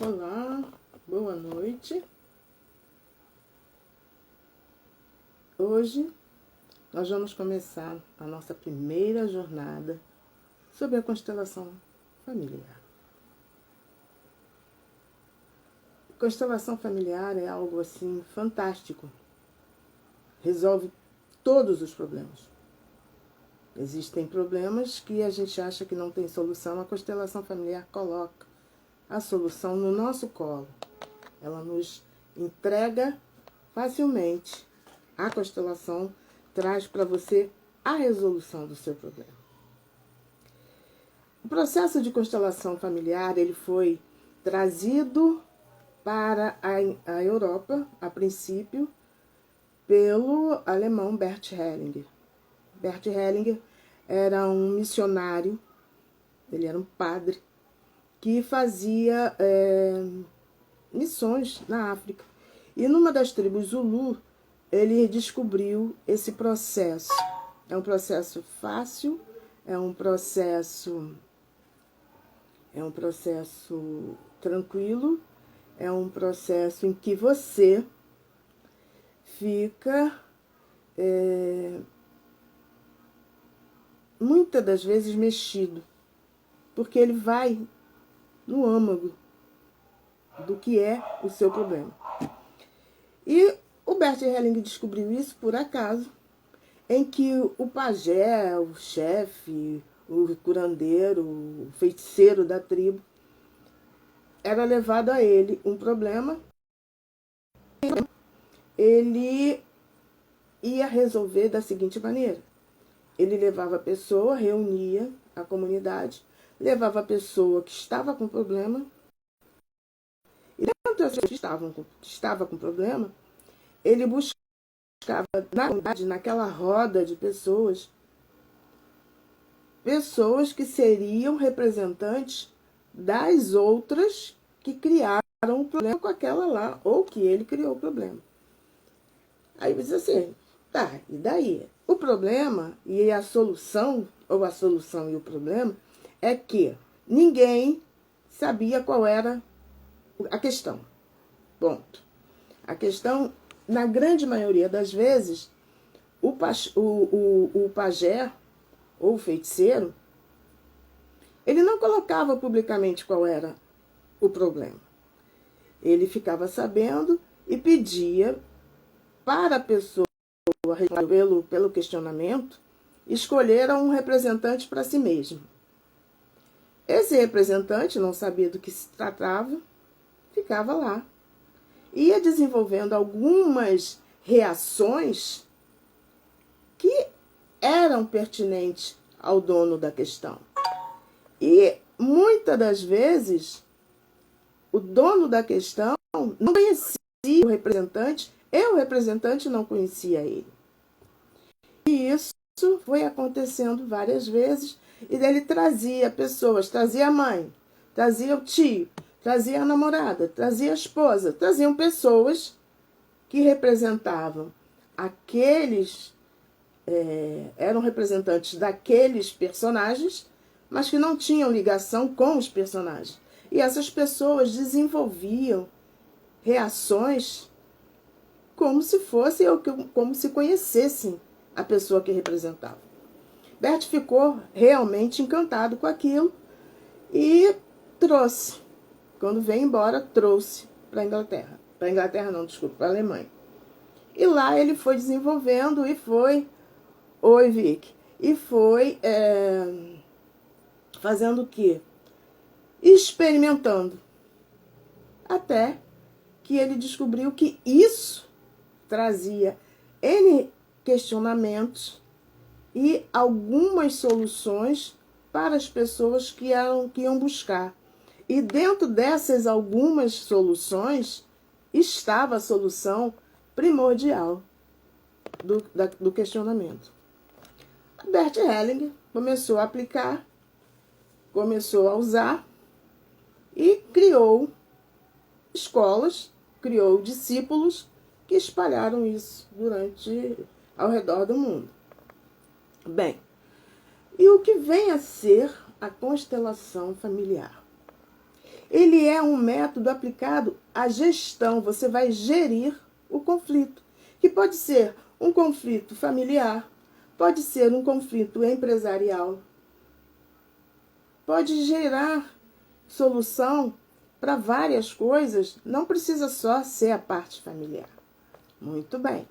Olá, boa noite. Hoje nós vamos começar a nossa primeira jornada sobre a constelação familiar. Constelação familiar é algo assim fantástico. Resolve todos os problemas. Existem problemas que a gente acha que não tem solução. A constelação familiar coloca a solução no nosso colo. Ela nos entrega facilmente. A constelação traz para você a resolução do seu problema. O processo de constelação familiar ele foi trazido para a Europa, a princípio, pelo alemão Bert Hellinger. Bert Hellinger era um missionário, ele era um padre, que fazia missões na África. E numa das tribos Zulu, ele descobriu esse processo. É um processo fácil, é um processo tranquilo, é um processo em que você fica muitas das vezes mexido, porque ele vai no âmago do que é o seu problema. E o Bert Hellinger descobriu isso por acaso, em que o pajé, o chefe, o curandeiro, o feiticeiro da tribo, era levado a ele um problema, ele ia resolver da seguinte maneira. Ele levava a pessoa, reunia a comunidade, levava a pessoa que estava com problema, e dentro das pessoas que estava com problema, ele buscava na comunidade, naquela roda de pessoas que seriam representantes das outras que criaram o problema com aquela lá, ou que ele criou o problema. Aí você diz assim, tá, e daí? O problema e a solução, ou a solução e o problema, é que ninguém sabia qual era a questão. Ponto. A questão, na grande maioria das vezes, o pajé, ou o feiticeiro, ele não colocava publicamente qual era o problema. Ele ficava sabendo e pedia para a pessoa, pelo questionamento, escolher um representante para si mesmo. Esse representante não sabia do que se tratava, ficava lá. Ia desenvolvendo algumas reações que eram pertinentes ao dono da questão. E muitas das vezes o dono da questão não conhecia o representante e o representante não conhecia ele. E isso foi acontecendo várias vezes, e ele trazia pessoas, trazia a mãe, trazia o tio, trazia a namorada, trazia a esposa, traziam pessoas que representavam aqueles, eram representantes daqueles personagens, mas que não tinham ligação com os personagens. E essas pessoas desenvolviam reações como se fossem ou como se conhecessem a pessoa que representava. Bert ficou realmente encantado com aquilo e trouxe. Quando veio embora, trouxe para a Inglaterra. Para a Inglaterra não, desculpa, para a Alemanha. E lá ele foi desenvolvendo e foi... Oi, Vic. E foi fazendo o quê? Experimentando. Até que ele descobriu que isso trazia N questionamentos e algumas soluções para as pessoas que iam buscar. E dentro dessas algumas soluções estava a solução primordial do questionamento. Bert Hellinger começou a aplicar, começou a usar e criou escolas, criou discípulos que espalharam isso ao redor do mundo. Bem, e o que vem a ser a constelação familiar? Ele é um método aplicado à gestão. Você vai gerir o conflito, que pode ser um conflito familiar, pode ser um conflito empresarial, pode gerar solução para várias coisas, não precisa só ser a parte familiar. Muito bem.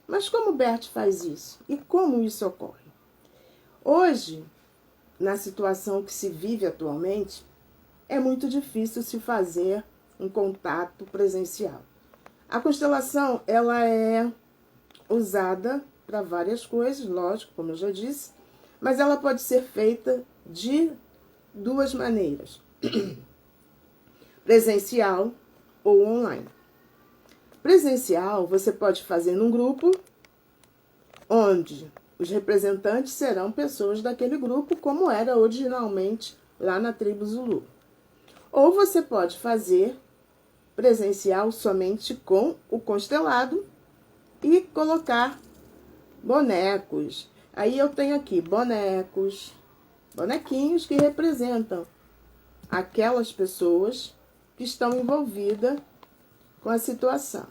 Mas como o Bert faz isso? E como isso ocorre? Hoje, na situação que se vive atualmente, é muito difícil se fazer um contato presencial. A constelação, ela é usada para várias coisas, lógico, como eu já disse, mas ela pode ser feita de duas maneiras: presencial ou online. Presencial, você pode fazer num grupo, onde os representantes serão pessoas daquele grupo, como era originalmente lá na tribo Zulu. Ou você pode fazer presencial somente com o constelado e colocar bonecos. Aí eu tenho aqui bonecos, bonequinhos que representam aquelas pessoas que estão envolvidas com a situação.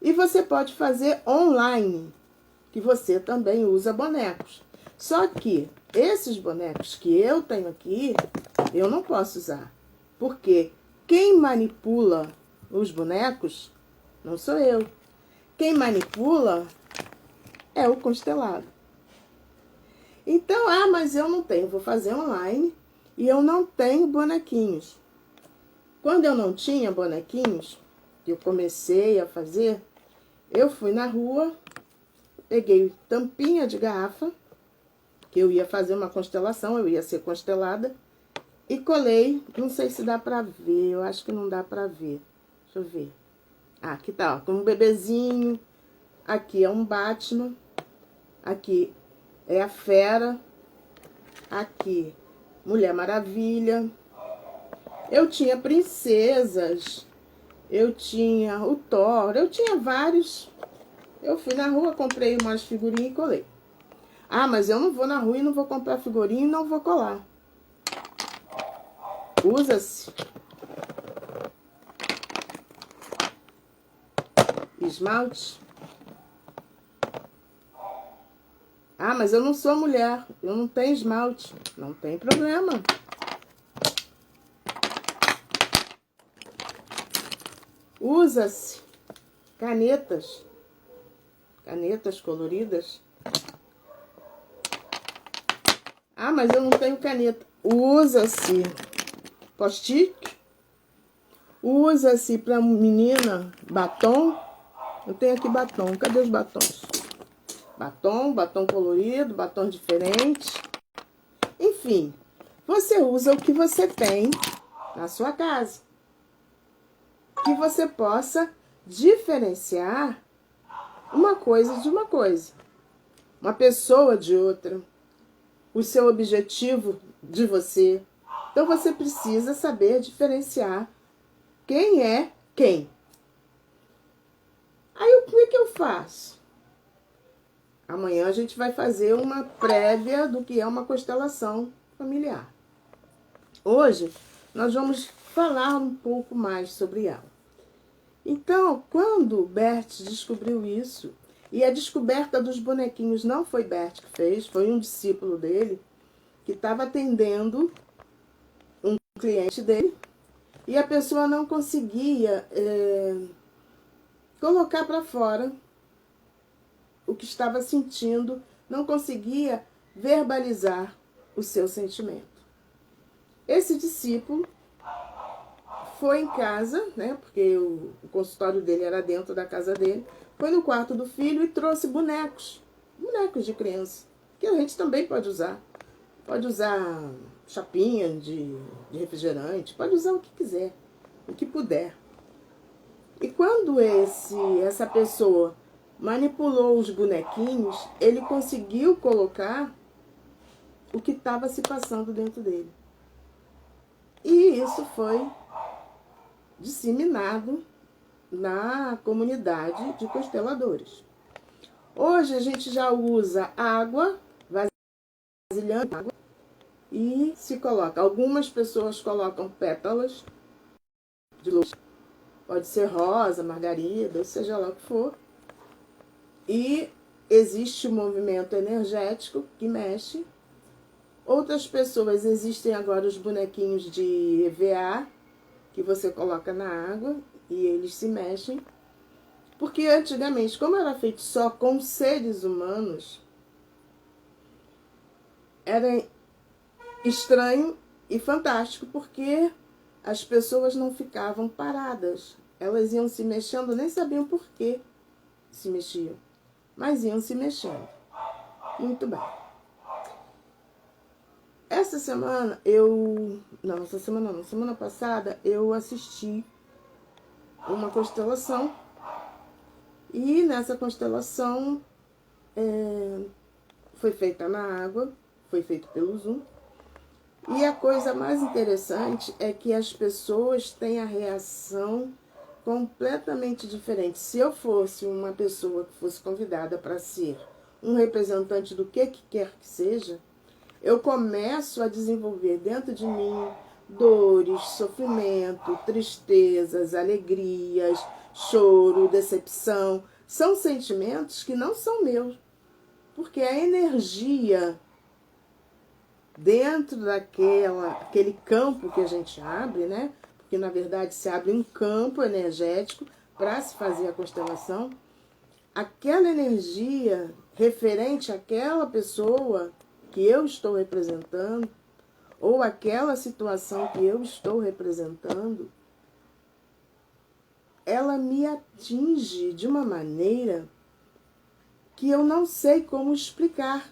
E você pode fazer online, que você também usa bonecos. Só que esses bonecos que eu tenho aqui, eu não posso usar. Porque quem manipula os bonecos não sou eu. Quem manipula é o constelado. Então, mas eu não tenho, vou fazer online e eu não tenho bonequinhos. Quando eu não tinha bonequinhos, eu comecei a fazer, eu fui na rua, peguei tampinha de garrafa, que eu ia fazer uma constelação, eu ia ser constelada, e colei, não sei se dá pra ver, eu acho que não dá pra ver. Deixa eu ver. Aqui tá, ó, com um bebezinho, aqui é um Batman, aqui é a Fera, aqui Mulher Maravilha. Eu tinha princesas, eu tinha o Thor, eu tinha vários. Eu fui na rua, comprei umas figurinhas e colei. Mas eu não vou na rua e não vou comprar figurinha e não vou colar. Usa-se esmalte. Mas eu não sou mulher, eu não tenho esmalte. Não tem problema. Usa-se canetas. Canetas coloridas. Mas eu não tenho caneta. Usa-se post-it. Usa-se para menina batom. Eu tenho aqui batom. Cadê os batons? Batom colorido, batom diferente. Enfim, você usa o que você tem na sua casa. Que você possa diferenciar uma coisa de uma coisa. Uma pessoa de outra. O seu objetivo de você. Então você precisa saber diferenciar quem é quem. Aí o que eu faço? Amanhã a gente vai fazer uma prévia do que é uma constelação familiar. Hoje nós vamos falar um pouco mais sobre ela. Então, quando Bert descobriu isso, e a descoberta dos bonequinhos não foi Bert que fez, foi um discípulo dele, que estava atendendo um cliente dele, e a pessoa não conseguia colocar para fora o que estava sentindo, não conseguia verbalizar o seu sentimento. Esse discípulo foi em casa, né, porque o consultório dele era dentro da casa dele, foi no quarto do filho e trouxe bonecos de criança, que a gente também pode usar. Pode usar chapinha de refrigerante, pode usar o que quiser, o que puder. E quando essa pessoa manipulou os bonequinhos, ele conseguiu colocar o que estava se passando dentro dele. E isso foi disseminado na comunidade de consteladores. Hoje a gente já usa água, vasilhame água, e se coloca. Algumas pessoas colocam pétalas de luz, pode ser rosa, margarida, ou seja lá o que for. E existe um movimento energético que mexe. Outras pessoas, existem agora os bonequinhos de EVA, que você coloca na água e eles se mexem. Porque antigamente, como era feito só com seres humanos, era estranho e fantástico, porque as pessoas não ficavam paradas. Elas iam se mexendo, nem sabiam por que se mexiam, mas iam se mexendo. Muito bem. Essa semana semana passada eu assisti uma constelação, e nessa constelação foi feita na água, foi feito pelo Zoom. E a coisa mais interessante é que as pessoas têm a reação completamente diferente. Se eu fosse uma pessoa que fosse convidada para ser um representante do que quer que seja, eu começo a desenvolver dentro de mim dores, sofrimento, tristezas, alegrias, choro, decepção. São sentimentos que não são meus, porque a energia dentro daquele campo que a gente abre, né? Porque na verdade se abre um campo energético para se fazer a constelação. Aquela energia referente àquela pessoa que eu estou representando, ou aquela situação que eu estou representando, ela me atinge de uma maneira que eu não sei como explicar.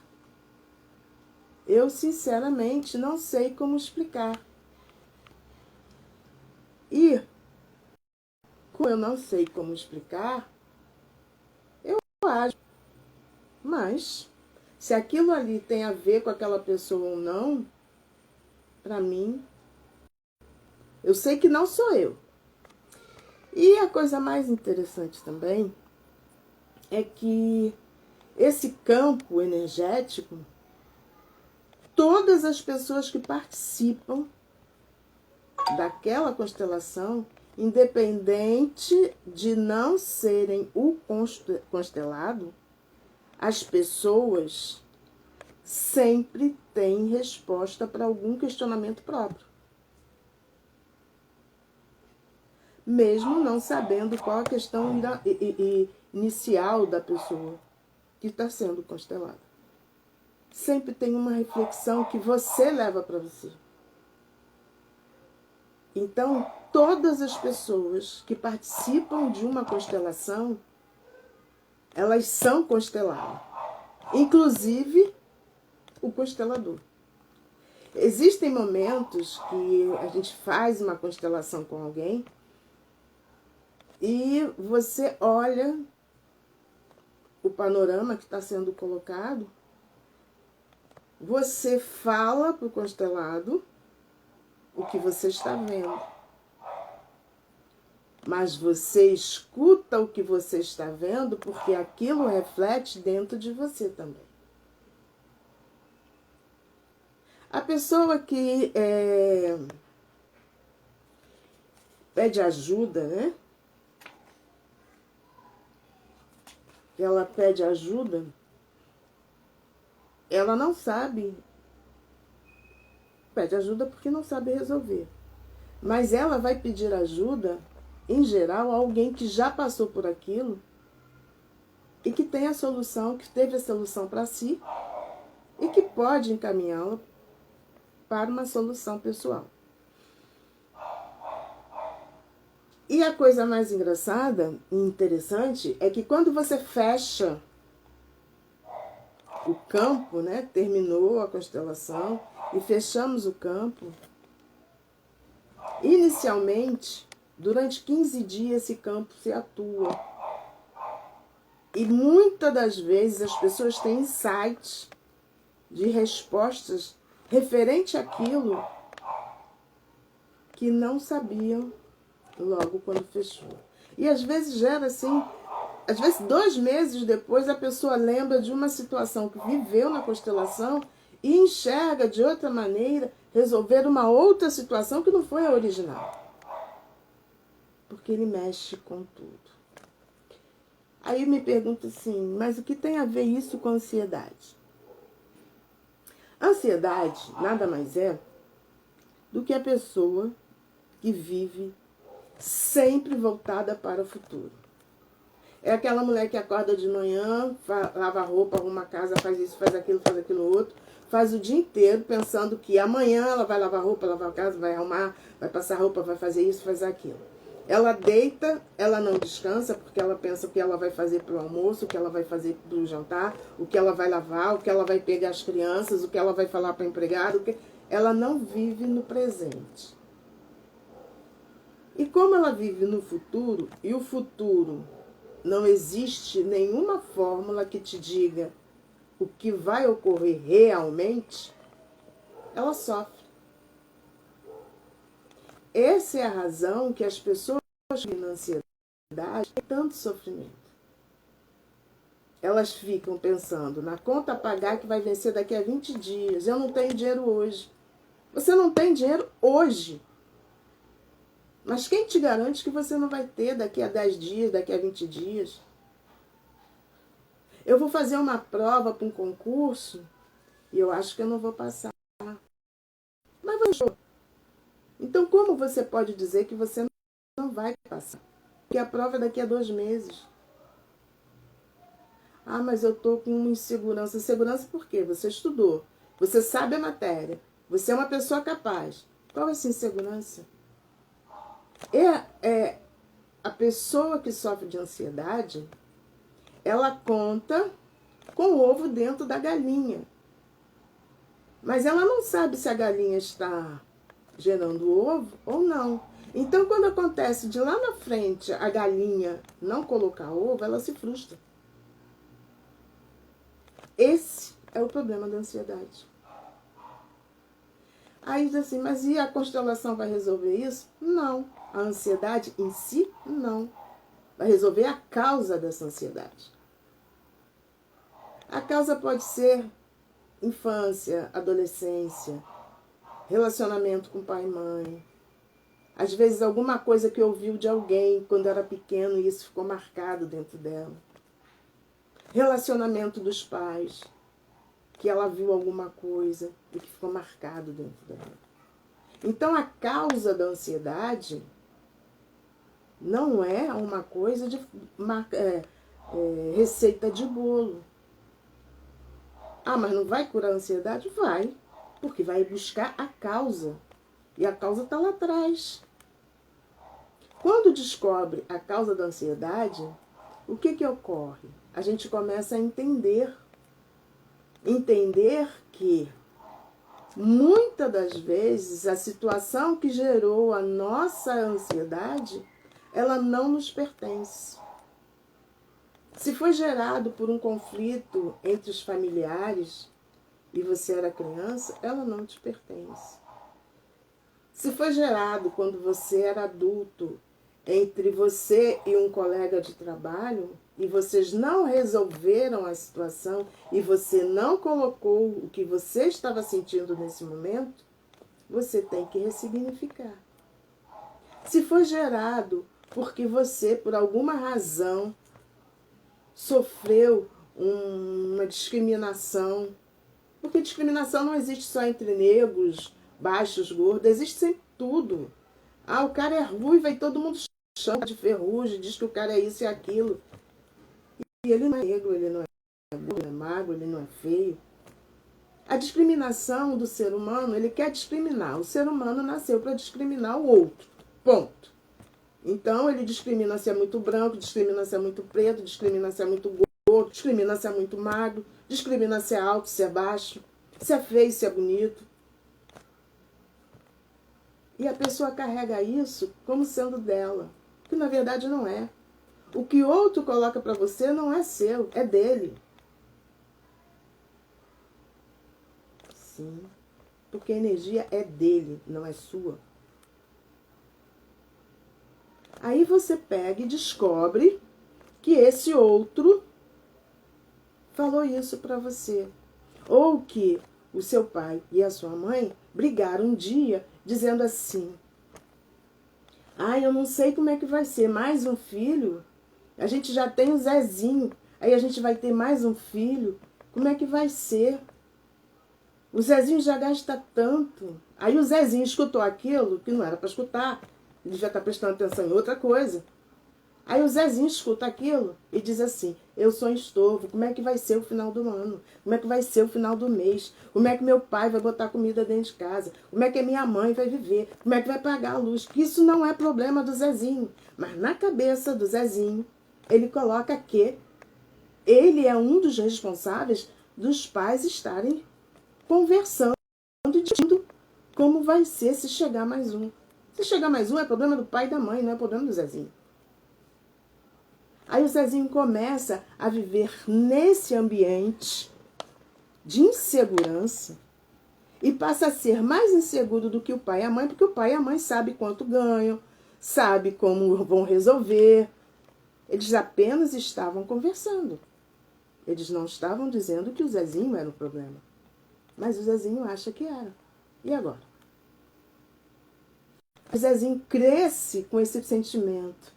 Eu, sinceramente, não sei como explicar. E, como eu não sei como explicar, eu acho. Mas, se aquilo ali tem a ver com aquela pessoa ou não, para mim, eu sei que não sou eu. E a coisa mais interessante também é que esse campo energético, todas as pessoas que participam daquela constelação, independente de não serem o constelado, as pessoas sempre têm resposta para algum questionamento próprio. Mesmo não sabendo qual a questão inicial da pessoa que está sendo constelada. Sempre tem uma reflexão que você leva para você. Então, todas as pessoas que participam de uma constelação, elas são consteladas. Inclusive, o constelador. Existem momentos que a gente faz uma constelação com alguém e você olha o panorama que está sendo colocado, você fala para o constelado o que você está vendo. Mas você escuta o que você está vendo porque aquilo reflete dentro de você também. A pessoa que pede ajuda, né? Ela pede ajuda, ela não sabe, pede ajuda porque não sabe resolver. Mas ela vai pedir ajuda, em geral, a alguém que já passou por aquilo e que tem a solução, que teve a solução para si e que pode encaminhá-la para uma solução pessoal. E a coisa mais engraçada e interessante é que quando você fecha o campo, né, terminou a constelação e fechamos o campo, inicialmente, durante 15 dias esse campo se atua. E muitas das vezes as pessoas têm insights de respostas referente àquilo que não sabiam logo quando fechou. E às vezes gera assim, às vezes 2 meses depois a pessoa lembra de uma situação que viveu na constelação e enxerga de outra maneira resolver uma outra situação que não foi a original. Porque ele mexe com tudo. Aí me pergunta assim, mas o que tem a ver isso com ansiedade? Ansiedade nada mais é do que a pessoa que vive sempre voltada para o futuro. É aquela mulher que acorda de manhã, lava a roupa, arruma a casa, faz isso, faz aquilo outro, faz o dia inteiro pensando que amanhã ela vai lavar roupa, lavar a casa, vai arrumar, vai passar roupa, vai fazer isso, fazer aquilo. Ela deita, ela não descansa, porque ela pensa o que ela vai fazer para o almoço, o que ela vai fazer para o jantar, o que ela vai lavar, o que ela vai pegar as crianças, o que ela vai falar para o empregado. Ela não vive no presente. E como ela vive no futuro, e o futuro não existe nenhuma fórmula que te diga o que vai ocorrer realmente, ela sofre. Essa é a razão que as pessoas que vivem na ansiedade têm tanto sofrimento. Elas ficam pensando na conta a pagar que vai vencer daqui a 20 dias. Eu não tenho dinheiro hoje. Você não tem dinheiro hoje. Mas quem te garante que você não vai ter daqui a 10 dias, daqui a 20 dias? Eu vou fazer uma prova para um concurso e eu acho que eu não vou passar. Mas vou. Então, como você pode dizer que você não vai passar? Porque a prova é daqui a 2 meses. Ah, mas eu estou com insegurança. Insegurança por quê? Você estudou, você sabe a matéria, você é uma pessoa capaz. Qual é essa insegurança? A pessoa que sofre de ansiedade, ela conta com o ovo dentro da galinha. Mas ela não sabe se a galinha está gerando ovo ou não. Então, quando acontece de lá na frente a galinha não colocar ovo, ela se frustra. Esse é o problema da ansiedade. Aí diz assim, mas e a constelação vai resolver isso? Não. A ansiedade em si, não. Vai resolver a causa dessa ansiedade. A causa pode ser infância, adolescência, relacionamento com pai e mãe. Às vezes alguma coisa que ouviu de alguém quando era pequeno e isso ficou marcado dentro dela. Relacionamento dos pais, que ela viu alguma coisa e que ficou marcado dentro dela. Então a causa da ansiedade não é uma coisa de receita de bolo. Ah, mas não vai curar a ansiedade? Vai, porque vai buscar a causa. E a causa está lá atrás. Quando descobre a causa da ansiedade, o que ocorre? A gente começa a entender que muitas das vezes a situação que gerou a nossa ansiedade, ela não nos pertence. Se foi gerado por um conflito entre os familiares e você era criança, ela não te pertence. Se foi gerado quando você era adulto, entre você e um colega de trabalho, e vocês não resolveram a situação, e você não colocou o que você estava sentindo nesse momento, você tem que ressignificar. Se foi gerado porque você, por alguma razão, sofreu uma discriminação, porque discriminação não existe só entre negros, baixos, gordos, existe sempre tudo. Ah, o cara é ruivo e todo mundo chama de ferrugem, diz que o cara é isso e aquilo. E ele não é negro, ele não é gordo, ele não é magro, ele não é feio. A discriminação do ser humano, ele quer discriminar. O ser humano nasceu para discriminar o outro. Ponto. Então, ele discrimina se é muito branco, discrimina se é muito preto, discrimina se é muito gordo, discrimina se é muito magro, discrimina se é alto, se é baixo, se é feio, se é bonito. E a pessoa carrega isso como sendo dela, que na verdade não é. O que outro coloca para você não é seu, é dele. Sim, porque a energia é dele, não é sua. Aí você pega e descobre que esse outro falou isso para você. Ou que o seu pai e a sua mãe brigaram um dia dizendo assim: eu não sei como é que vai ser, mais um filho? A gente já tem o Zezinho, aí a gente vai ter mais um filho, como é que vai ser? O Zezinho já gasta tanto. Aí o Zezinho escutou aquilo que não era para escutar, ele já está prestando atenção em outra coisa. Aí o Zezinho escuta aquilo e diz assim: eu sou um estorvo, como é que vai ser o final do ano? Como é que vai ser o final do mês? Como é que meu pai vai botar comida dentro de casa? Como é que a minha mãe vai viver? Como é que vai pagar a luz? Isso não é problema do Zezinho. Mas na cabeça do Zezinho, ele coloca que ele é um dos responsáveis dos pais estarem conversando e dizendo como vai ser se chegar mais um. Se chegar mais um é problema do pai e da mãe, não é problema do Zezinho. Aí o Zezinho começa a viver nesse ambiente de insegurança e passa a ser mais inseguro do que o pai e a mãe, porque o pai e a mãe sabem quanto ganham, sabem como vão resolver. Eles apenas estavam conversando. Eles não estavam dizendo que o Zezinho era o problema. Mas o Zezinho acha que era. E agora? O Zezinho cresce com esse sentimento.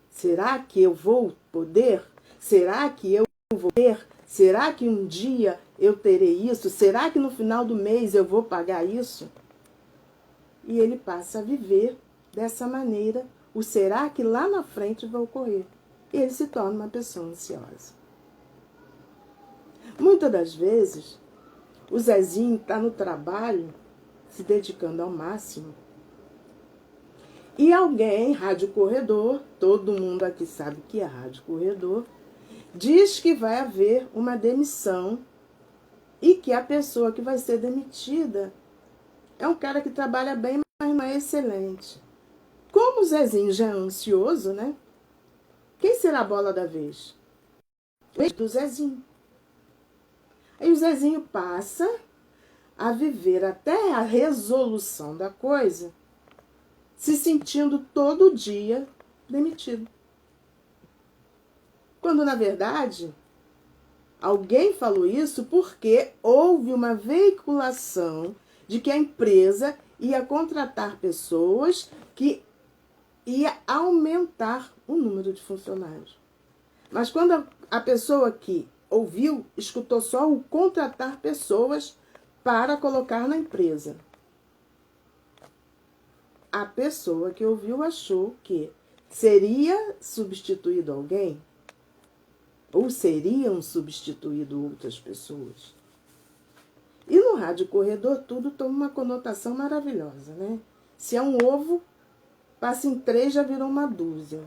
Será que eu vou poder? Será que eu vou ter? Será que um dia eu terei isso? Será que no final do mês eu vou pagar isso? E ele passa a viver dessa maneira. O será que lá na frente vai ocorrer? E ele se torna uma pessoa ansiosa. Muitas das vezes, o Zezinho está no trabalho, se dedicando ao máximo. E alguém, rádio corredor, todo mundo aqui sabe que é rádio corredor, diz que vai haver uma demissão e que a pessoa que vai ser demitida é um cara que trabalha bem, mas não é excelente. Como o Zezinho já é ansioso, né? Quem será a bola da vez? O Zezinho. Aí o Zezinho passa a viver até a resolução da coisa, se sentindo todo dia demitido. Quando, na verdade, alguém falou isso porque houve uma veiculação de que a empresa ia contratar pessoas que ia aumentar o número de funcionários. Mas quando a pessoa que ouviu, escutou só o contratar pessoas para colocar na empresa. A pessoa que ouviu achou que seria substituído alguém ou seriam substituído outras pessoas. E no rádio corredor tudo toma uma conotação maravilhosa, né? Se é um ovo, passa em 3 já virou uma dúzia.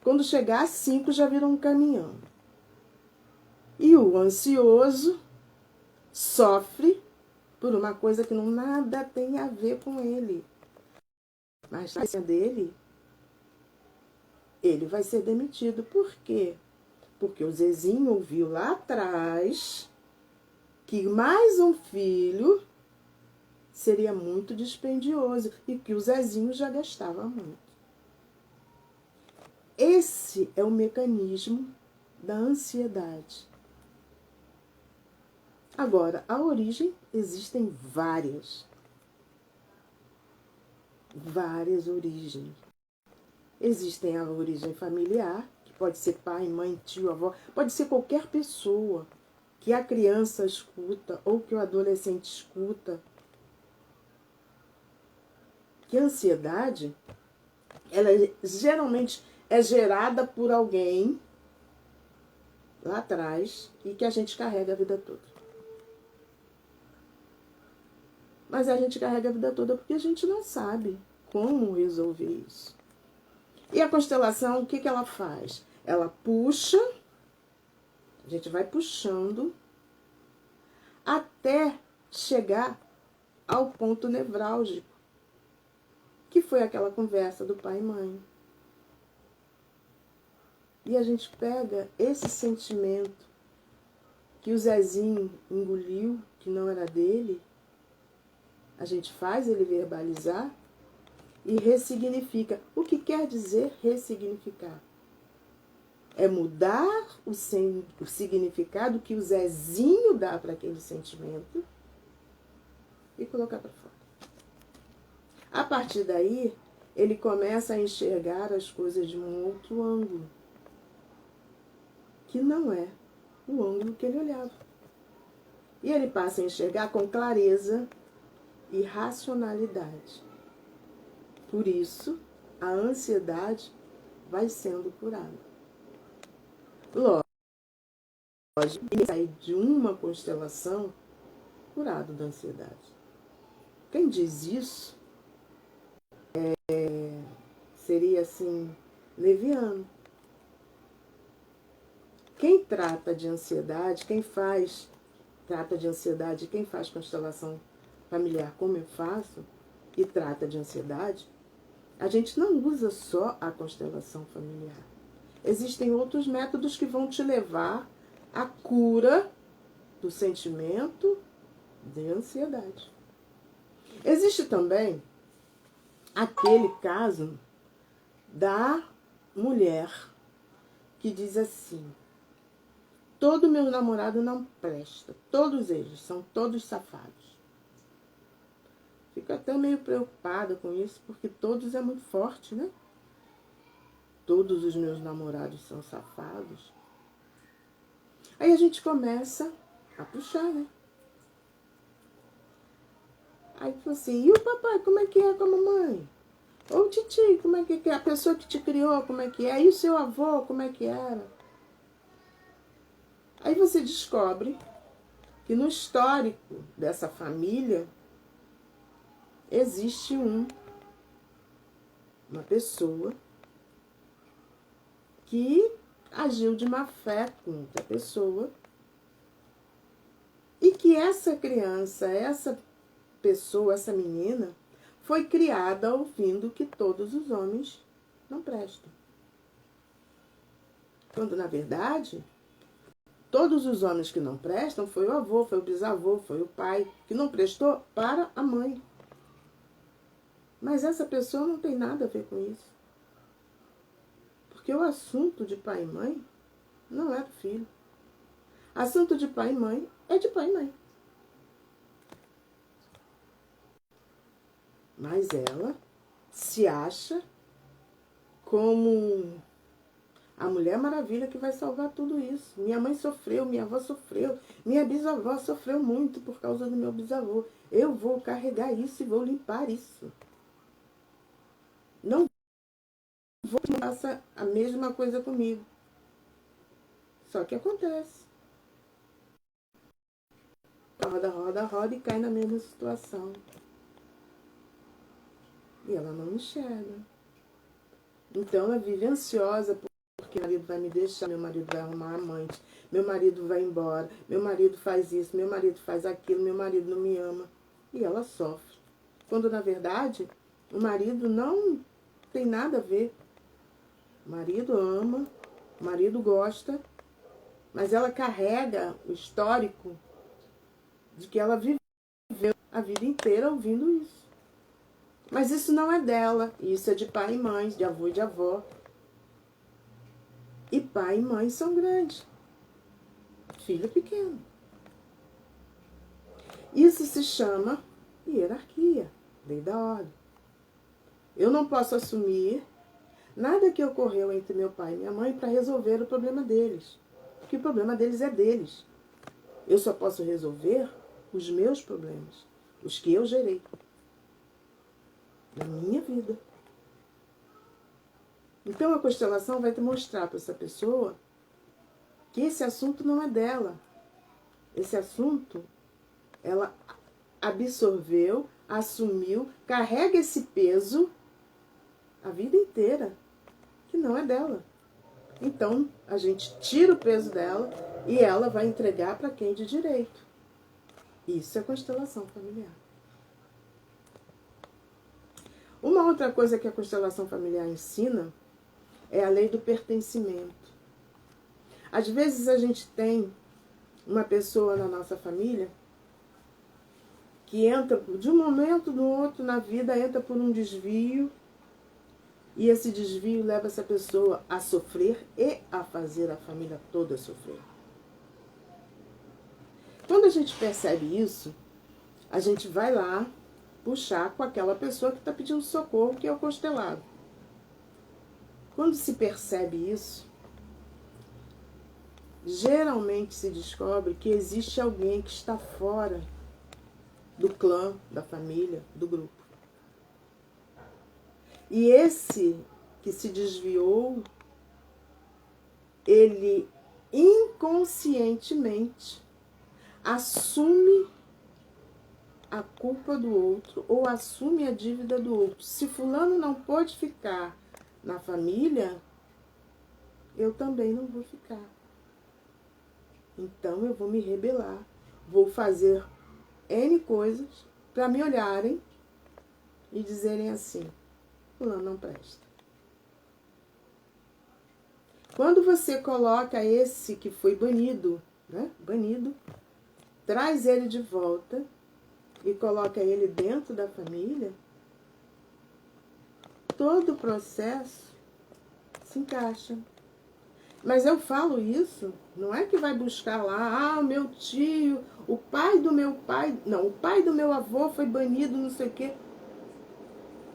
Quando chegar a 5 já virou um caminhão. E o ansioso sofre por uma coisa que não nada tem a ver com ele. Mas na ciência dele, ele vai ser demitido. Por quê? Porque o Zezinho ouviu lá atrás que mais um filho seria muito dispendioso e que o Zezinho já gastava muito. Esse é o mecanismo da ansiedade. Agora, a origem, existem várias origens. Existem a origem familiar, que pode ser pai, mãe, tio, avó, pode ser qualquer pessoa que a criança escuta ou que o adolescente escuta. Que a ansiedade, ela geralmente é gerada por alguém lá atrás e que a gente carrega a vida toda. Mas a gente carrega a vida toda porque a gente não sabe como resolver isso. E a constelação, o que ela faz? Ela puxa, a gente vai puxando, até chegar ao ponto nevrálgico, que foi aquela conversa do pai e mãe. E a gente pega esse sentimento que o Zezinho engoliu, que não era dele, a gente faz ele verbalizar e ressignifica. O que quer dizer ressignificar? É mudar o significado que o Zezinho dá para aquele sentimento e colocar para fora. A partir daí, ele começa a enxergar as coisas de um outro ângulo, que não é o ângulo que ele olhava. E ele passa a enxergar com clareza e racionalidade. Por isso, a ansiedade vai sendo curada. Lógico, ele sai de uma constelação curado da ansiedade. Quem diz isso seria assim, leviano. Quem trata de ansiedade, trata de ansiedade, quem faz constelação familiar como eu faço, e trata de ansiedade, a gente não usa só a constelação familiar. Existem outros métodos que vão te levar à cura do sentimento de ansiedade. Existe também aquele caso da mulher que diz assim: todo meu namorado não presta, todos eles são todos safados. Fico até meio preocupada com isso, porque todos é muito forte, né? Todos os meus namorados são safados. Aí a gente começa a puxar, né? Aí fala assim: e o papai, como é que é com a mamãe? Ou o titi, como é que é? A pessoa que te criou, como é que é? E o seu avô, como é que era? Aí você descobre que no histórico dessa família existe uma pessoa que agiu de má fé com outra pessoa e que essa criança, essa pessoa, essa menina, foi criada ouvindo que todos os homens não prestam. Quando, na verdade, todos os homens que não prestam foi o avô, foi o bisavô, foi o pai, que não prestou para a mãe. Mas essa pessoa não tem nada a ver com isso. Porque o assunto de pai e mãe não é do filho. Assunto de pai e mãe é de pai e mãe. Mas ela se acha como a Mulher Maravilha que vai salvar tudo isso. Minha mãe sofreu, minha avó sofreu, minha bisavó sofreu muito por causa do meu bisavô. Eu vou carregar isso e vou limpar isso. Não vou que faça a mesma coisa comigo. Só que acontece. Roda, roda, roda e cai na mesma situação. E ela não enxerga. Então ela vive ansiosa porque meu marido vai me deixar, meu marido vai arrumar amante, meu marido vai embora, meu marido faz isso, meu marido faz aquilo, meu marido não me ama. E ela sofre. Quando na verdade o marido não tem nada a ver. O marido ama, o marido gosta, mas ela carrega o histórico de que ela viveu a vida inteira ouvindo isso. Mas isso não é dela, isso é de pai e mãe, de avô e de avó. E pai e mãe são grandes, filho pequeno. Isso se chama hierarquia, lei da ordem. Eu não posso assumir nada que ocorreu entre meu pai e minha mãe para resolver o problema deles, porque o problema deles é deles. Eu só posso resolver os meus problemas, os que eu gerei na minha vida. Então a constelação vai te mostrar para essa pessoa que esse assunto não é dela. Esse assunto ela absorveu, assumiu, carrega esse peso a vida inteira, que não é dela. Então a gente tira o peso dela e ela vai entregar para quem de direito. Isso é constelação familiar. Uma outra coisa que a constelação familiar ensina é a lei do pertencimento. Às vezes a gente tem uma pessoa na nossa família que entra de um momento no outro na vida, entra por um desvio, e esse desvio leva essa pessoa a sofrer e a fazer a família toda sofrer. Quando a gente percebe isso, a gente vai lá puxar com aquela pessoa que está pedindo socorro, que é o constelado. Quando se percebe isso, geralmente se descobre que existe alguém que está fora do clã, da família, do grupo. E esse que se desviou, ele inconscientemente assume a culpa do outro ou assume a dívida do outro. Se fulano não pode ficar na família, eu também não vou ficar. Então eu vou me rebelar, vou fazer N coisas para me olharem e dizerem assim: fulano não presta. Quando você coloca esse que foi banido, né? Banido, traz ele de volta e coloca ele dentro da família, todo o processo se encaixa. Mas eu falo isso, não é que vai buscar lá, o meu tio, o pai do meu pai, não, o pai do meu avô foi banido, não sei o quê.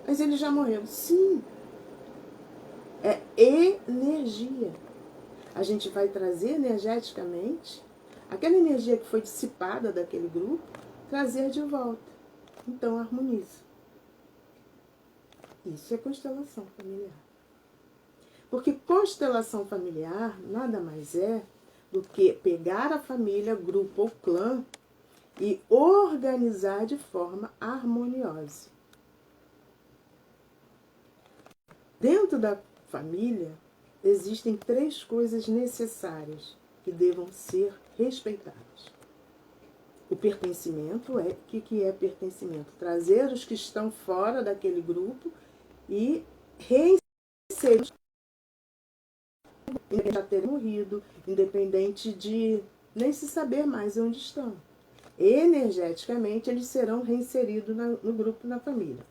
Mas ele já morreu. Sim, é energia. A gente vai trazer energeticamente aquela energia que foi dissipada daquele grupo, trazer de volta. Então harmoniza. Isso é constelação familiar. Porque constelação familiar nada mais é do que pegar a família, grupo ou clã e organizar de forma harmoniosa. Dentro da família existem 3 coisas necessárias que devam ser respeitadas. O pertencimento o que é pertencimento? Trazer os que estão fora daquele grupo e reinserir independente de já terem morrido, independente de nem se saber mais onde estão. Energeticamente, eles serão reinseridos no grupo, na família.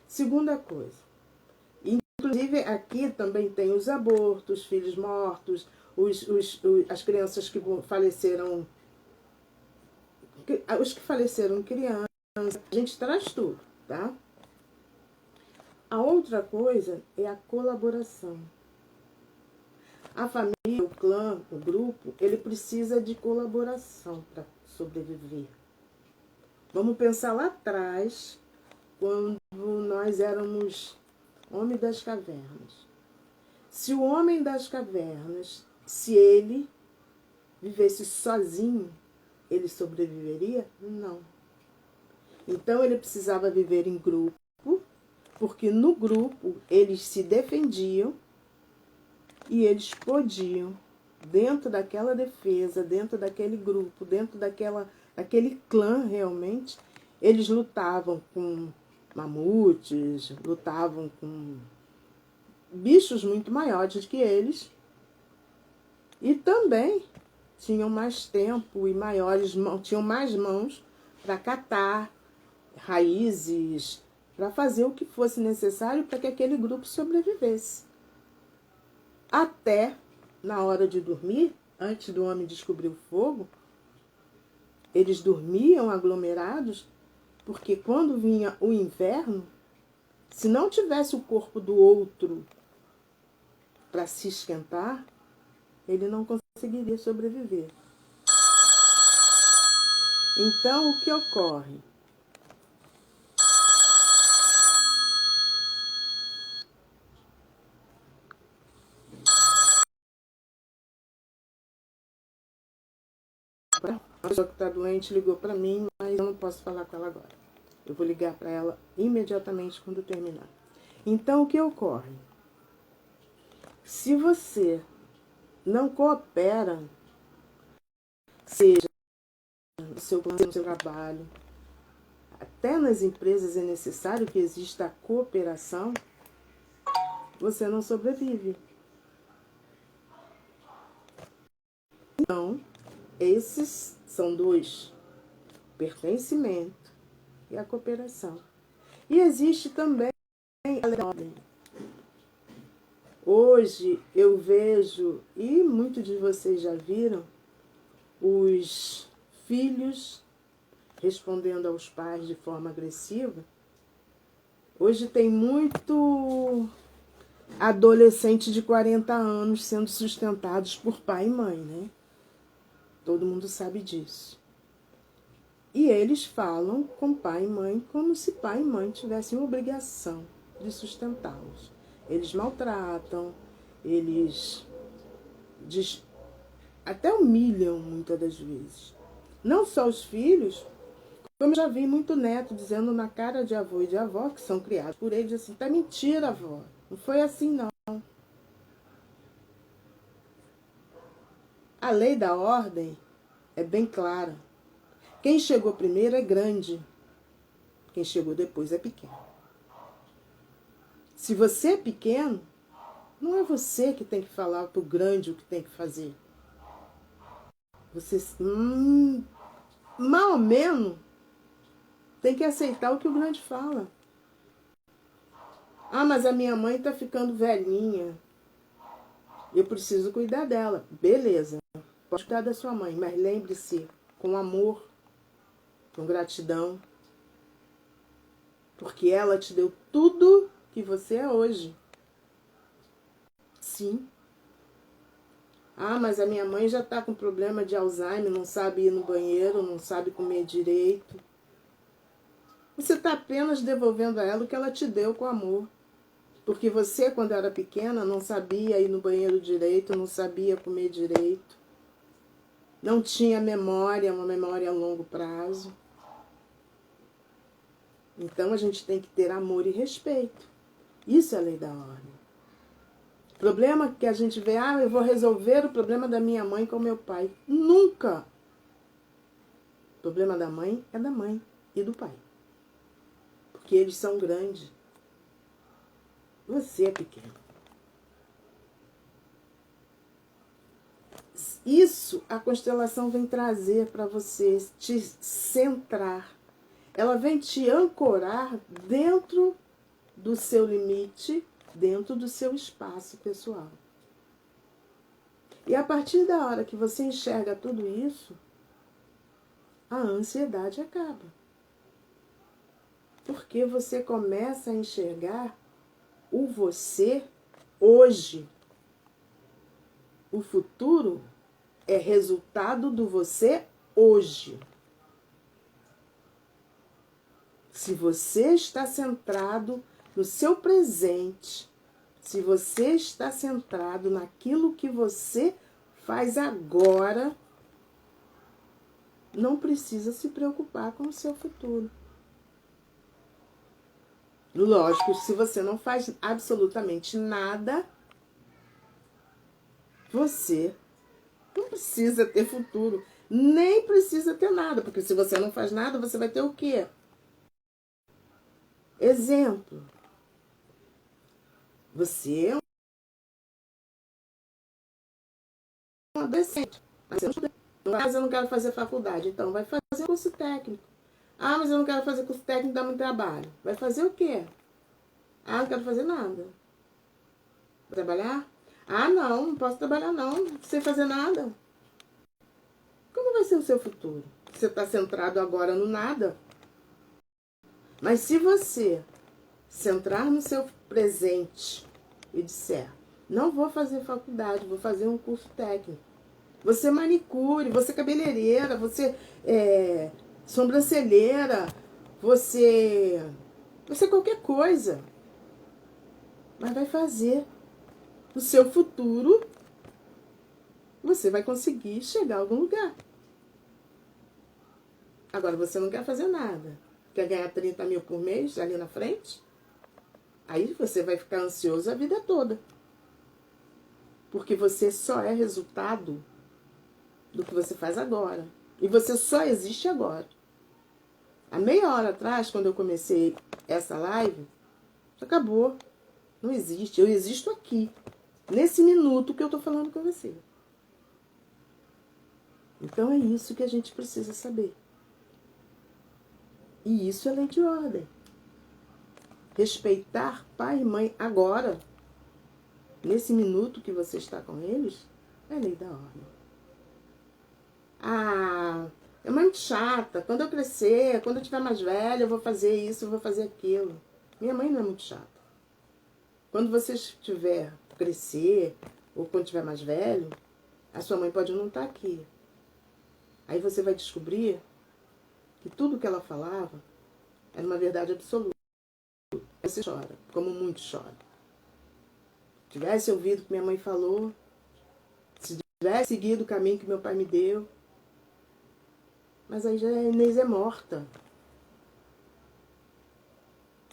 Segunda coisa, inclusive aqui também tem os abortos, filhos mortos, as crianças que faleceram, os que faleceram crianças, a gente traz tudo, tá? A outra coisa é a colaboração. A família, o clã, o grupo, ele precisa de colaboração para sobreviver. Vamos pensar lá atrás, quando nós éramos homens das cavernas. Se o homem das cavernas, se ele vivesse sozinho, ele sobreviveria? Não. Então ele precisava viver em grupo, porque no grupo eles se defendiam e eles podiam, dentro daquela defesa, dentro daquele grupo, dentro daquele clã realmente, eles lutavam com mamutes, lutavam com bichos muito maiores que eles e também tinham mais tempo e tinham mais mãos para catar raízes, para fazer o que fosse necessário para que aquele grupo sobrevivesse. Até na hora de dormir, antes do homem descobrir o fogo, eles dormiam aglomerados, porque quando vinha o inverno, se não tivesse o corpo do outro para se esquentar, ele não conseguiria sobreviver. Então, o que ocorre? A pessoa que está doente ligou para mim, mas eu não posso falar com ela agora. Eu vou ligar para ela imediatamente quando terminar. Então, o que ocorre? Se você não coopera, seja no seu plano, no seu trabalho, até nas empresas é necessário que exista a cooperação, você não sobrevive. Então, esses são 2, o pertencimento e a cooperação. E existe também a ordem. Hoje eu vejo, e muitos de vocês já viram, os filhos respondendo aos pais de forma agressiva. Hoje tem muito adolescente de 40 anos sendo sustentados por pai e mãe, né? Todo mundo sabe disso. E eles falam com pai e mãe como se pai e mãe tivessem uma obrigação de sustentá-los. Eles maltratam, eles até humilham muitas das vezes. Não só os filhos, como eu já vi muito neto dizendo na cara de avô e de avó, que são criados por eles, assim, tá mentira, avó. Não foi assim, não. A lei da ordem é bem clara. Quem chegou primeiro é grande. Quem chegou depois é pequeno. Se você é pequeno, não é você que tem que falar para o grande o que tem que fazer. Você, mal ou menos, tem que aceitar o que o grande fala. Ah, mas a minha mãe está ficando velhinha. Eu preciso cuidar dela. Beleza, pode cuidar da sua mãe, mas lembre-se, com amor, com gratidão, porque ela te deu tudo que você é hoje. Sim. Ah, mas a minha mãe já está com problema de Alzheimer, não sabe ir no banheiro, não sabe comer direito. Você está apenas devolvendo a ela o que ela te deu com amor. Porque você, quando era pequena, não sabia ir no banheiro direito, não sabia comer direito. Não tinha memória, uma memória a longo prazo. Então a gente tem que ter amor e respeito. Isso é a lei da ordem. O problema que a gente vê, eu vou resolver o problema da minha mãe com o meu pai. Nunca! O problema da mãe é da mãe e do pai. Porque eles são grandes. Você é pequeno. Isso a constelação vem trazer para você, te centrar. Ela vem te ancorar dentro do seu limite, dentro do seu espaço pessoal. E a partir da hora que você enxerga tudo isso, a ansiedade acaba. Porque você começa a enxergar o você hoje. O futuro é resultado do você hoje. Se você está centrado no seu presente, se você está centrado naquilo que você faz agora, não precisa se preocupar com o seu futuro. Lógico, se você não faz absolutamente nada, você não precisa ter futuro, nem precisa ter nada, porque se você não faz nada, você vai ter o quê? Exemplo. Você é um adolescente, mas eu não quero fazer faculdade, então vai fazer curso técnico. Ah, mas eu não quero fazer curso técnico, dá muito trabalho. Vai fazer o quê? Ah, não quero fazer nada. Vai trabalhar? Ah, não posso trabalhar não, sem fazer nada. Como vai ser o seu futuro? Você está centrado agora no nada. Mas se você centrar no seu presente e disser, não vou fazer faculdade, vou fazer um curso técnico. Você manicure, você cabeleireira, você sobrancelheira, você qualquer coisa. Mas vai fazer. No seu futuro, você vai conseguir chegar a algum lugar. Agora, você não quer fazer nada. Quer ganhar 30 mil por mês ali na frente? Aí você vai ficar ansioso a vida toda. Porque você só é resultado do que você faz agora. E você só existe agora. Há meia hora atrás, quando eu comecei essa live, acabou. Não existe. Eu existo aqui. Nesse minuto que eu tô falando com você. Então é isso que a gente precisa saber. E isso é lei de ordem. Respeitar pai e mãe agora, nesse minuto que você está com eles, é lei da ordem. Ah, É muito chata. Quando eu crescer, quando eu tiver mais velha, eu vou fazer isso, eu vou fazer aquilo. Minha mãe não é muito chata. Quando você tiver crescer, ou quando tiver mais velho, a sua mãe pode não estar aqui. Aí você vai descobrir que tudo que ela falava era uma verdade absoluta. Você chora, como muito chora. Se tivesse ouvido o que minha mãe falou, se tivesse seguido o caminho que meu pai me deu, mas aí já a Inês é morta.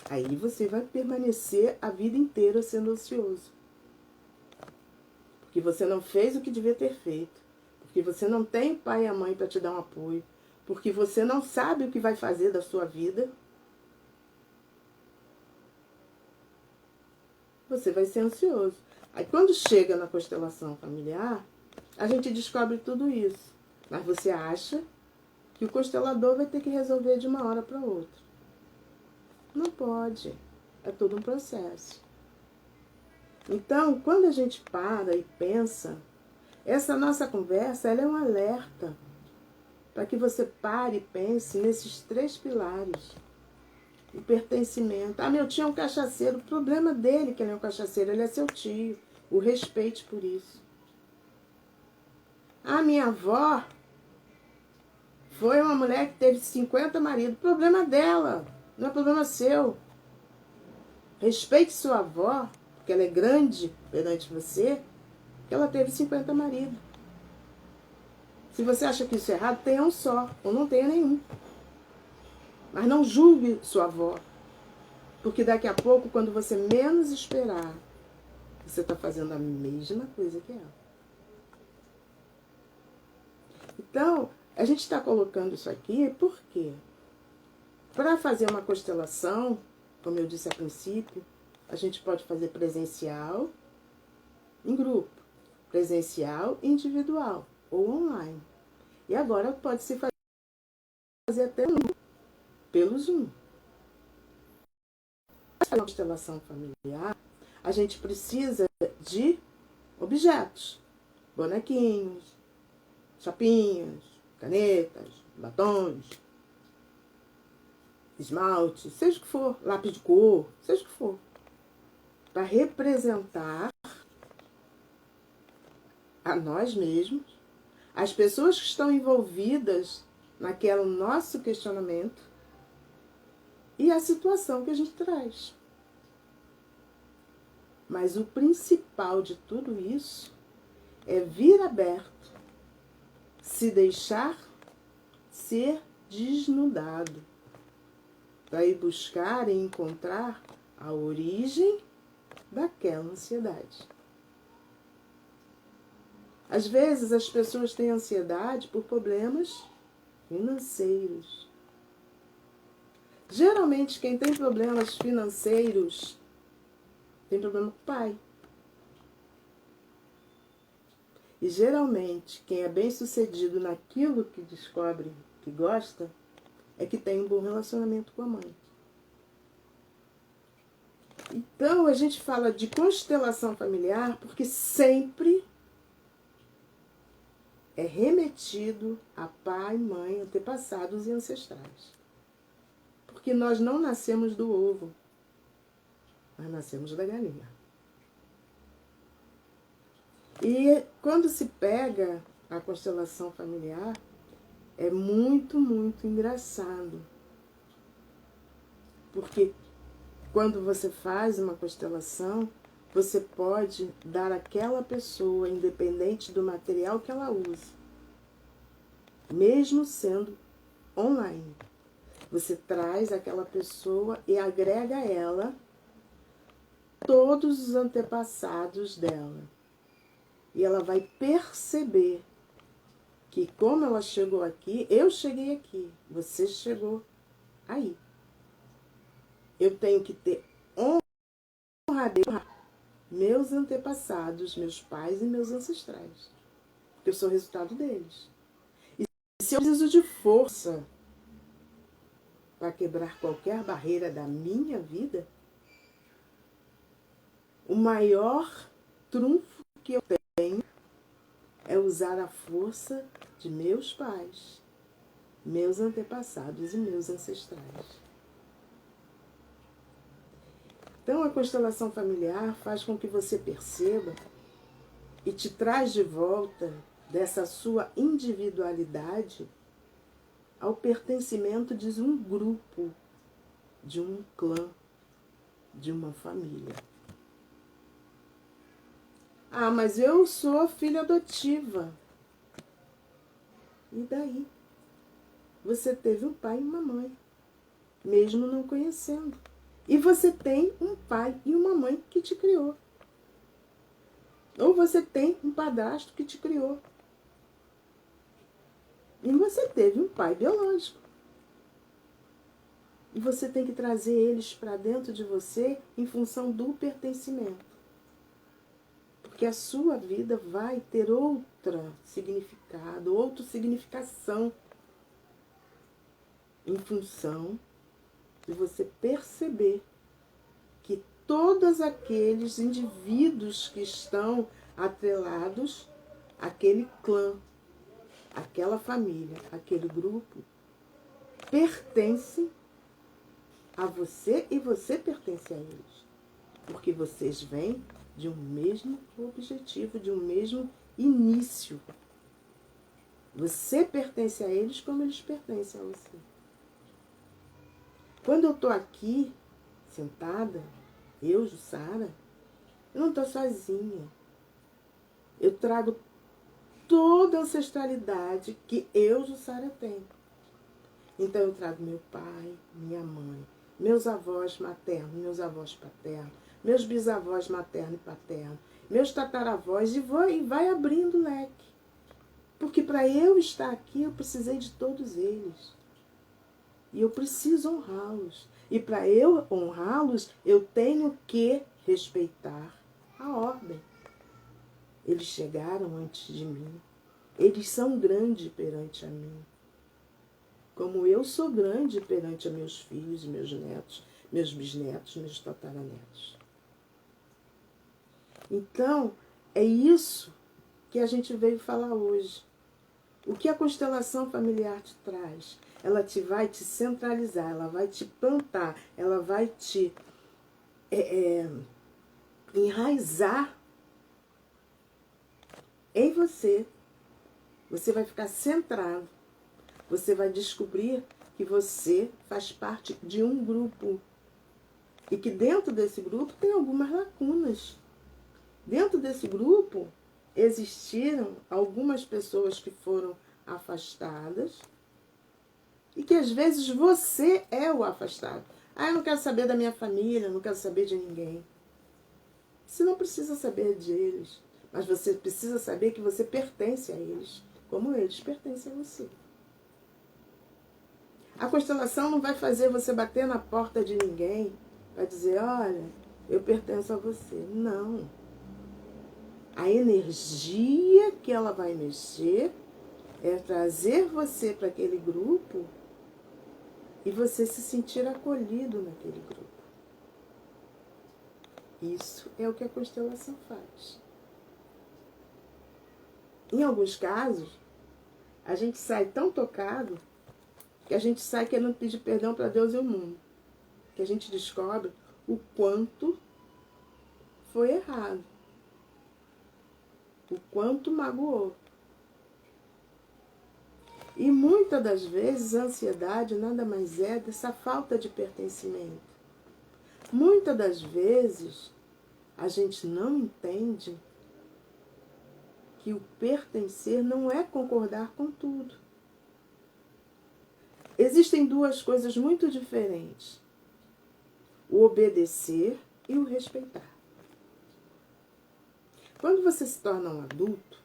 Aí você vai permanecer a vida inteira sendo ansioso. Porque você não fez o que devia ter feito. Porque você não tem o pai e a mãe para te dar um apoio. Porque você não sabe o que vai fazer da sua vida. Você vai ser ansioso. Aí quando chega na constelação familiar, a gente descobre tudo isso. Mas você acha que o constelador vai ter que resolver de uma hora para outra. Não pode. É todo um processo. Então, quando a gente para e pensa, essa nossa conversa ela é um alerta para que você pare e pense nesses 3 pilares. O pertencimento. Ah, meu tio é um cachaceiro. O problema dele que ele é um cachaceiro, ele é seu tio. O respeite por isso. Ah, minha avó foi uma mulher que teve 50 maridos. Problema dela, não é problema seu. Respeite sua avó, porque ela é grande perante você, que ela teve 50 maridos. Se você acha que isso é errado, tenha um só, ou não tenha nenhum. Mas não julgue sua avó, porque daqui a pouco, quando você menos esperar, você está fazendo a mesma coisa que ela. Então, a gente está colocando isso aqui por quê? Para fazer uma constelação, como eu disse a princípio, a gente pode fazer presencial, em grupo, presencial e individual, ou online. E agora pode se fazer até pelo Zoom. Para fazer uma constelação familiar, a gente precisa de objetos, bonequinhos, chapinhas, canetas, batons, esmalte, seja o que for, lápis de cor, seja o que for, para representar a nós mesmos, as pessoas que estão envolvidas naquele nosso questionamento e a situação que a gente traz. Mas o principal de tudo isso é vir aberto, se deixar ser desnudado, para ir buscar e encontrar a origem daquela ansiedade. Às vezes as pessoas têm ansiedade por problemas financeiros. Geralmente quem tem problemas financeiros tem problema com o pai. E geralmente quem é bem sucedido naquilo que descobre que gosta é que tem um bom relacionamento com a mãe. Então a gente fala de constelação familiar porque sempre é remetido a pai, mãe, antepassados e ancestrais. Porque nós não nascemos do ovo, nós nascemos da galinha. E quando se pega a constelação familiar, é muito, muito engraçado. Porque quando você faz uma constelação, você pode dar àquela pessoa, independente do material que ela use, mesmo sendo online. Você traz aquela pessoa e agrega a ela todos os antepassados dela. E ela vai perceber que como ela chegou aqui, eu cheguei aqui, você chegou aí. Eu tenho que ter honradez meus antepassados, meus pais e meus ancestrais. Porque eu sou resultado deles. E se eu preciso de força para quebrar qualquer barreira da minha vida, o maior trunfo que eu tenho é usar a força de meus pais, meus antepassados e meus ancestrais. Então, a constelação familiar faz com que você perceba e te traz de volta dessa sua individualidade ao pertencimento de um grupo, de um clã, de uma família. Ah, mas eu sou filha adotiva. E daí? Você teve um pai e uma mãe, mesmo não conhecendo. E você tem um pai e uma mãe que te criou. Ou você tem um padrasto que te criou. E você teve um pai biológico. E você tem que trazer eles para dentro de você em função do pertencimento. Porque a sua vida vai ter outro significado, outra significação em função de você perceber que todos aqueles indivíduos que estão atrelados àquele clã, àquela família, àquele grupo, pertencem a você e você pertence a eles. Porque vocês vêm de um mesmo objetivo, de um mesmo início. Você pertence a eles como eles pertencem a você. Quando eu estou aqui, sentada, eu, Jussara, eu não estou sozinha. Eu trago toda a ancestralidade que eu, Jussara, tenho. Então eu trago meu pai, minha mãe, meus avós maternos, meus avós paternos, meus bisavós materno e paterno, meus tataravós, e vai abrindo o leque. Porque para eu estar aqui, eu precisei de todos eles. E eu preciso honrá-los. E para eu honrá-los, eu tenho que respeitar a ordem. Eles chegaram antes de mim. Eles são grandes perante a mim. Como eu sou grande perante a meus filhos e meus netos, meus bisnetos, meus tataranetos. Então, é isso que a gente veio falar hoje. O que a constelação familiar te traz? Ela vai te centralizar, ela vai te plantar, ela vai te enraizar em você. Você vai ficar centrado. Você vai descobrir que você faz parte de um grupo. E que dentro desse grupo tem algumas lacunas. Dentro desse grupo existiram algumas pessoas que foram afastadas e que às vezes você é o afastado. Ah, eu não quero saber da minha família, não quero saber de ninguém. Você não precisa saber deles, mas você precisa saber que você pertence a eles, como eles pertencem a você. A constelação não vai fazer você bater na porta de ninguém para dizer, olha, eu pertenço a você. Não. A energia que ela vai mexer é trazer você para aquele grupo e você se sentir acolhido naquele grupo. Isso é o que a constelação faz. Em alguns casos, a gente sai tão tocado que a gente sai querendo pedir perdão para Deus e o mundo. Que a gente descobre o quanto foi errado. O quanto magoou. E muitas das vezes a ansiedade nada mais é dessa falta de pertencimento. Muitas das vezes a gente não entende que o pertencer não é concordar com tudo. Existem duas coisas muito diferentes: o obedecer e o respeitar. Quando você se torna um adulto,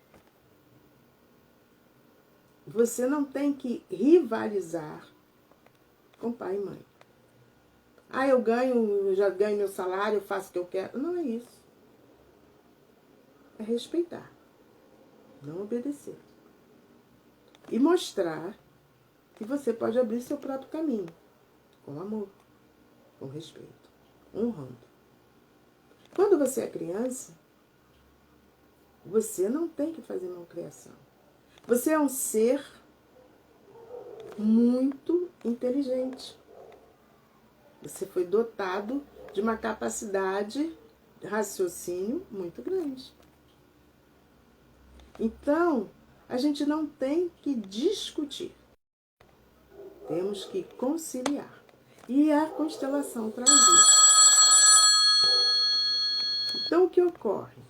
você não tem que rivalizar com pai e mãe. Ah, eu já ganho meu salário, eu faço o que eu quero. Não é isso. É respeitar, não obedecer. E mostrar que você pode abrir seu próprio caminho, com amor, com respeito, honrando. Quando você é criança, você não tem que fazer malcriação. Você é um ser muito inteligente. Você foi dotado de uma capacidade de raciocínio muito grande. Então, a gente não tem que discutir. Temos que conciliar. E a constelação traz isso. Então, o que ocorre?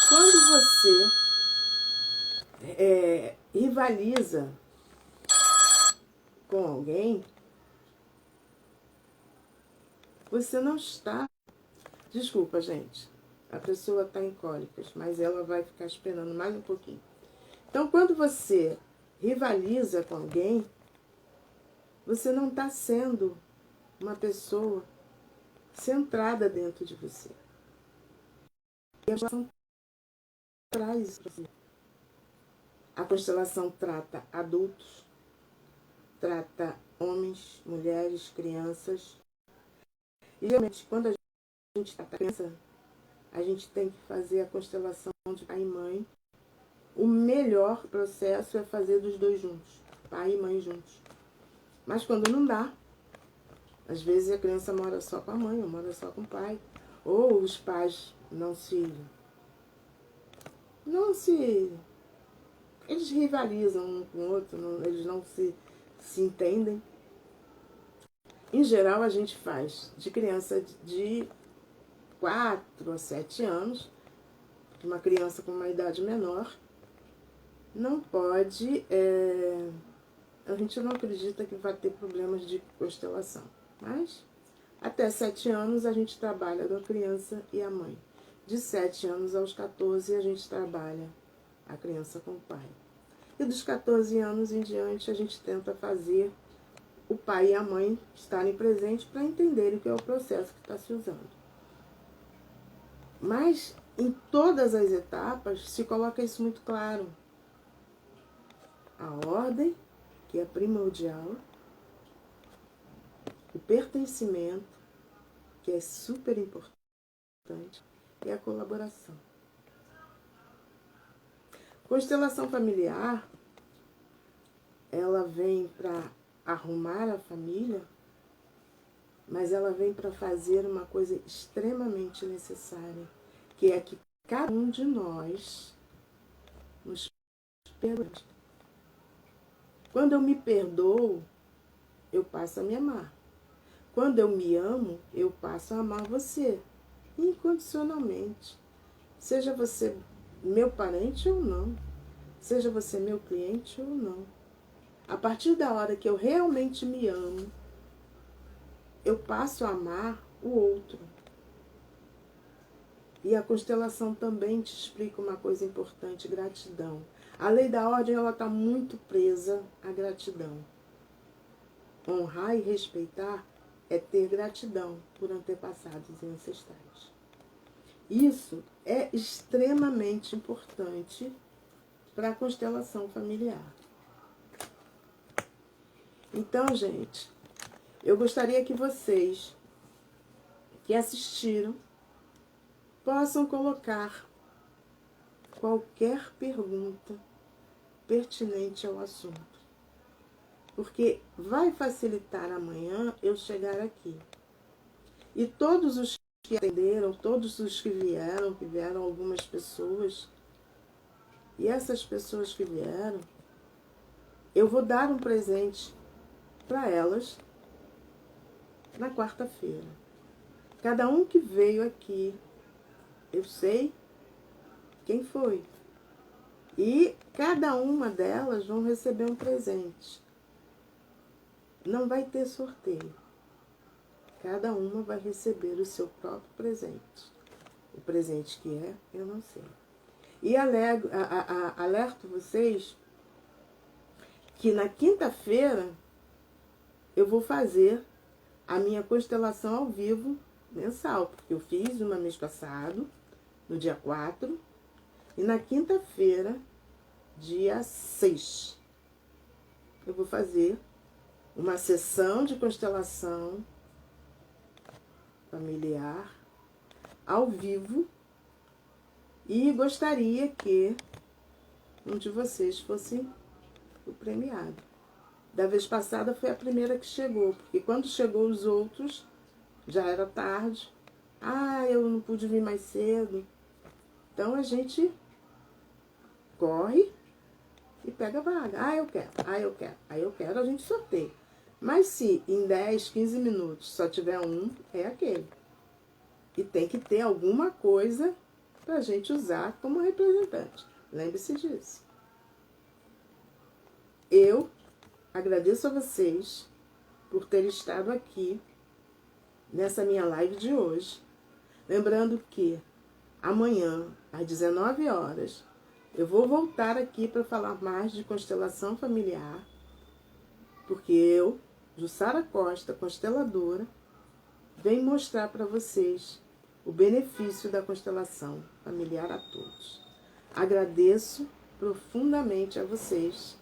Quando você rivaliza com alguém, você não está... Desculpa, gente. A pessoa está em cólicas, mas ela vai ficar esperando mais um pouquinho. Então, quando você rivaliza com alguém, você não está sendo uma pessoa centrada dentro de você. E a constelação traz isso para você. A constelação trata adultos, trata homens, mulheres, crianças. E geralmente, quando a gente trata criança, a gente tem que fazer a constelação de pai e mãe. O melhor processo é fazer dos dois juntos, pai e mãe juntos. Mas quando não dá, às vezes a criança mora só com a mãe, ou mora só com o pai, ou os pais não se... Eles rivalizam um com o outro, eles não se entendem. Em geral, a gente faz de criança de 4 a 7 anos, uma criança com uma idade menor, não pode... A gente não acredita que vai ter problemas de constelação, mas até 7 anos a gente trabalha com a criança e a mãe. De 7 anos aos 14 a gente trabalha a criança com o pai. E dos 14 anos em diante a gente tenta fazer o pai e a mãe estarem presentes para entenderem o que é o processo que está se usando. Mas em todas as etapas se coloca isso muito claro. A ordem, que é primordial, o pertencimento, que é super importante, e a colaboração. Constelação familiar, ela vem para arrumar a família, mas ela vem para fazer uma coisa extremamente necessária, que é que cada um de nós nos perdoe. Quando eu me perdoo, eu passo a me amar. Quando eu me amo, eu passo a amar você, incondicionalmente. Seja você meu parente ou não, seja você meu cliente ou não. A partir da hora que eu realmente me amo, eu passo a amar o outro. E a constelação também te explica uma coisa importante, gratidão. A lei da ordem, ela está muito presa à gratidão. Honrar e respeitar é ter gratidão por antepassados e ancestrais. Isso é extremamente importante para a constelação familiar. Então, gente, eu gostaria que vocês que assistiram possam colocar qualquer pergunta pertinente ao assunto. Porque vai facilitar amanhã eu chegar aqui. E todos os que atenderam, todos os que vieram algumas pessoas, e essas pessoas que vieram, eu vou dar um presente para elas na quarta-feira. Cada um que veio aqui, eu sei quem foi. E cada uma delas vão receber um presente. Não vai ter sorteio. Cada uma vai receber o seu próprio presente. O presente que é, eu não sei. E alerto vocês que na quinta-feira eu vou fazer a minha constelação ao vivo mensal, porque eu fiz uma mês passado, no dia 4, e na quinta-feira, dia 6, eu vou fazer uma sessão de constelação familiar ao vivo e gostaria que um de vocês fosse o premiado. Da vez passada foi a primeira que chegou, porque quando chegou os outros, já era tarde. Ah, eu não pude vir mais cedo. Então a gente corre e pega a vaga. Ah, eu quero, ah, eu quero, ah, eu quero, a gente sorteia. Mas se em 10, 15 minutos só tiver um, é aquele. E tem que ter alguma coisa pra gente usar como representante. Lembre-se disso. Eu agradeço a vocês por terem estado aqui nessa minha live de hoje. Lembrando que amanhã, às 19 horas, eu vou voltar aqui para falar mais de constelação familiar, porque eu, Jussara Costa, consteladora, venho mostrar para vocês o benefício da constelação familiar a todos. Agradeço profundamente a vocês.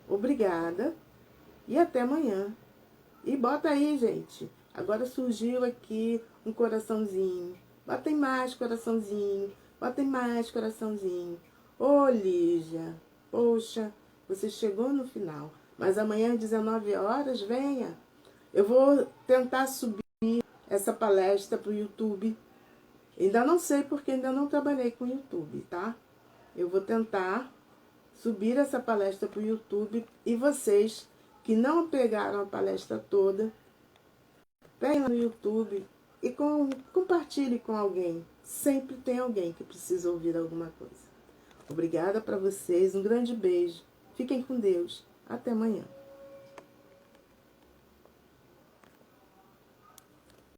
Obrigada e até amanhã. E bota aí, gente. Agora surgiu aqui um coraçãozinho. Botem mais coraçãozinho. Botem mais coraçãozinho. Ô, Lígia, poxa, você chegou no final. Mas amanhã às 19 horas, venha. Eu vou tentar subir essa palestra para o YouTube. Ainda não sei porque ainda não trabalhei com o YouTube, tá? Eu vou tentar subir essa palestra para o YouTube e vocês que não pegaram a palestra toda, venham no YouTube e compartilhe com alguém. Sempre tem alguém que precisa ouvir alguma coisa. Obrigada para vocês, um grande beijo. Fiquem com Deus. Até amanhã.